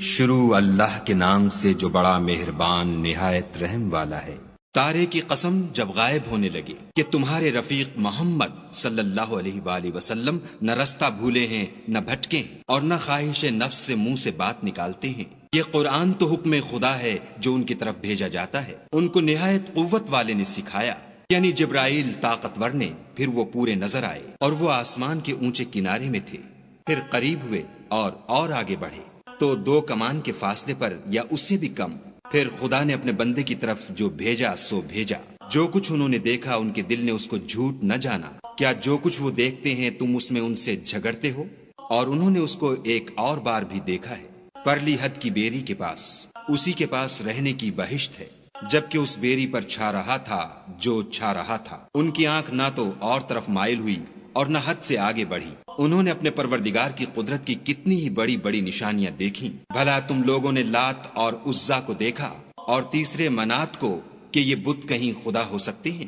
شروع اللہ کے نام سے جو بڑا مہربان نہایت رحم والا ہے۔ تارے کی قسم جب غائب ہونے لگے کہ تمہارے رفیق محمد صلی اللہ علیہ وآلہ وسلم نہ رستہ بھولے ہیں نہ بھٹکے ہیں اور نہ خواہش نفس سے منہ سے بات نکالتے ہیں۔ یہ قرآن تو حکم خدا ہے جو ان کی طرف بھیجا جاتا ہے۔ ان کو نہایت قوت والے نے سکھایا، یعنی جبرائیل طاقتور نے۔ پھر وہ پورے نظر آئے اور وہ آسمان کے اونچے کنارے میں تھے، پھر قریب ہوئے اور آگے بڑھے تو 2 کمان کے فاصلے پر یا اس سے بھی کم۔ پھر خدا نے اپنے بندے کی طرف جو بھیجا سو بھیجا۔ جو کچھ انہوں نے دیکھا ان کے دل نے اس کو جھوٹ نہ جانا۔ کیا جو کچھ وہ دیکھتے ہیں تم اس میں ان سے جھگڑتے ہو؟ اور انہوں نے اس کو ایک اور بار بھی دیکھا ہے، پرلی حد کی بیری کے پاس، اسی کے پاس رہنے کی بہشت ہے، جبکہ اس بیری پر چھا رہا تھا جو چھا رہا تھا۔ ان کی آنکھ نہ تو اور طرف مائل ہوئی اور نہ حد سے آگے بڑھی۔ انہوں نے اپنے پروردگار کی قدرت کی کتنی ہی بڑی بڑی نشانیاں دیکھیں۔ بھلا تم لوگوں نے لات اور عزا کو دیکھا اور تیسرے منات کو کہ یہ بت کہیں خدا ہو سکتے ہیں؟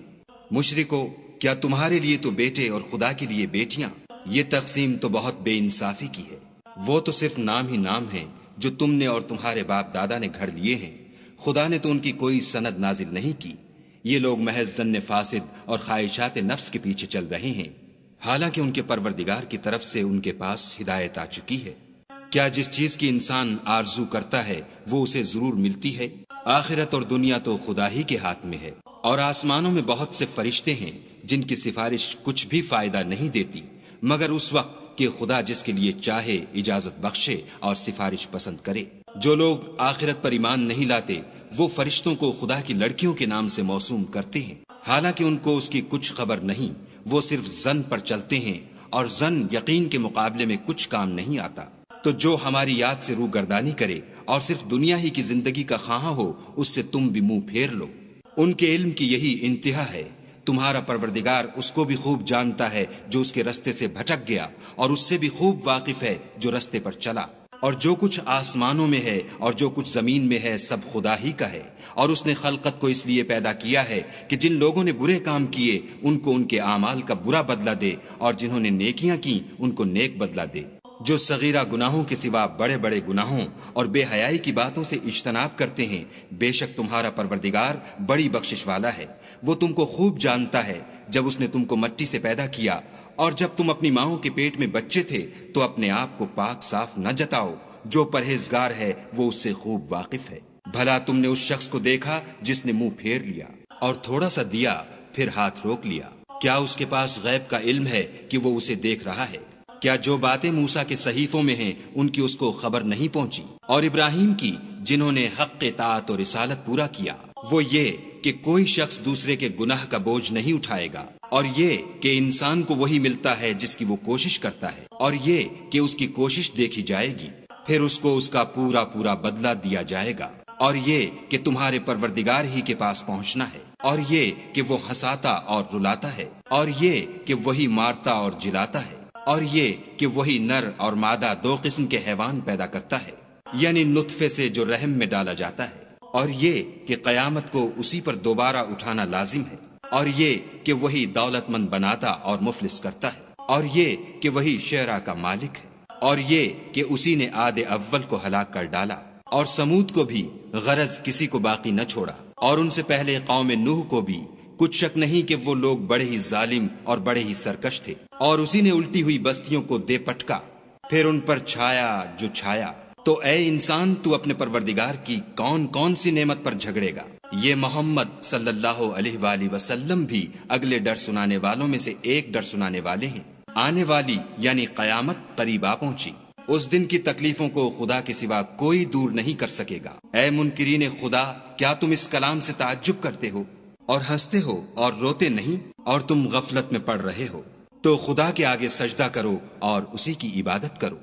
مشرکو، کیا تمہارے لیے تو بیٹے اور خدا کے لیے بیٹیاں؟ یہ تقسیم تو بہت بے انصافی کی ہے۔ وہ تو صرف نام ہی نام ہیں جو تم نے اور تمہارے باپ دادا نے گھڑ لیے ہیں۔ خدا نے تو ان کی کوئی سند نازل نہیں کی۔ یہ لوگ محض ظن فاسد اور خواہشات نفس کے پیچھے چل رہے ہیں، حالانکہ ان کے پروردگار کی طرف سے ان کے پاس ہدایت آ چکی ہے۔ کیا جس چیز کی انسان آرزو کرتا ہے وہ اسے ضرور ملتی ہے؟ آخرت اور دنیا تو خدا ہی کے ہاتھ میں ہے۔ اور آسمانوں میں بہت سے فرشتے ہیں جن کی سفارش کچھ بھی فائدہ نہیں دیتی مگر اس وقت کہ خدا جس کے لیے چاہے اجازت بخشے اور سفارش پسند کرے۔ جو لوگ آخرت پر ایمان نہیں لاتے وہ فرشتوں کو خدا کی لڑکیوں کے نام سے موسوم کرتے ہیں، حالانکہ ان کو اس کی کچھ خبر نہیں۔ وہ صرف ظن پر چلتے ہیں اور ظن یقین کے مقابلے میں کچھ کام نہیں آتا۔ تو جو ہماری یاد سے روگردانی کرے اور صرف دنیا ہی کی زندگی کا خواہاں ہو اس سے تم بھی منہ پھیر لو۔ ان کے علم کی یہی انتہا ہے۔ تمہارا پروردگار اس کو بھی خوب جانتا ہے جو اس کے رستے سے بھٹک گیا، اور اس سے بھی خوب واقف ہے جو رستے پر چلا۔ اور جو کچھ آسمانوں میں ہے اور جو کچھ زمین میں ہے سب خدا ہی کا ہے۔ اور اس نے خلقت کو اس لیے پیدا کیا ہے کہ جن لوگوں نے برے کام کیے ان کو ان کے اعمال کا برا بدلہ دے، اور جنہوں نے نیکیاں کی ان کو نیک بدلہ دے۔ جو صغیرہ گناہوں کے سوا بڑے بڑے گناہوں اور بے حیائی کی باتوں سے اجتناب کرتے ہیں، بے شک تمہارا پروردگار بڑی بخشش والا ہے۔ وہ تم کو خوب جانتا ہے۔ جب اس نے تم کو مٹی سے پیدا کیا اور جب تم اپنی ماؤں کے پیٹ میں بچے تھے تو اپنے آپ کو پاک صاف نہ جتاؤ۔ جو پرہیزگار ہے وہ اس سے خوب واقف ہے۔ بھلا تم نے اس شخص کو دیکھا جس نے منہ پھیر لیا اور تھوڑا سا دیا پھر ہاتھ روک لیا؟ کیا اس کے پاس غیب کا علم ہے کہ وہ اسے دیکھ رہا ہے؟ کیا جو باتیں موسیٰ کے صحیفوں میں ہیں ان کی اس کو خبر نہیں پہنچی؟ اور ابراہیم کی جنہوں نے حق اطاعت اور رسالت پورا کیا، وہ یہ کہ کوئی شخص دوسرے کے گناہ کا بوجھ نہیں اٹھائے گا، اور یہ کہ انسان کو وہی ملتا ہے جس کی وہ کوشش کرتا ہے، اور یہ کہ اس کی کوشش دیکھی جائے گی، پھر اس کو اس کا پورا پورا بدلہ دیا جائے گا، اور یہ کہ تمہارے پروردگار ہی کے پاس پہنچنا ہے، اور یہ کہ وہ ہنساتا اور رلاتا ہے، اور یہ کہ وہی مارتا اور جلاتا ہے، اور یہ کہ وہی نر اور مادہ 2 قسم کے حیوان پیدا کرتا ہے، یعنی نطفے سے جو رحم میں ڈالا جاتا ہے، اور یہ کہ قیامت کو اسی پر دوبارہ اٹھانا لازم ہے، اور یہ کہ وہی دولت مند بناتا اور مفلس کرتا ہے، اور یہ کہ وہی شعراء کا مالک ہے، اور یہ کہ اسی نے عاد اول کو ہلاک کر ڈالا، اور سمود کو بھی غرض کسی کو باقی نہ چھوڑا، اور ان سے پہلے قوم نوح کو بھی۔ کچھ شک نہیں کہ وہ لوگ بڑے ہی ظالم اور بڑے ہی سرکش تھے، اور اسی نے الٹی ہوئی بستیوں کو دے پٹکا، پھر ان پر چھایا جو چھایا۔ تو اے انسان، تو اپنے پروردگار کی کون کون سی نعمت پر جھگڑے گا؟ یہ محمد صلی اللہ علیہ وآلہ وسلم بھی اگلے ڈر سنانے والوں میں سے ایک ڈر سنانے والے ہیں۔ آنے والی یعنی قیامت قریب آ پہنچی۔ اس دن کی تکلیفوں کو خدا کے سوا کوئی دور نہیں کر سکے گا۔ اے منکرین خدا، کیا تم اس کلام سے تعجب کرتے ہو اور ہنستے ہو اور روتے نہیں، اور تم غفلت میں پڑ رہے ہو؟ تو خدا کے آگے سجدہ کرو اور اسی کی عبادت کرو۔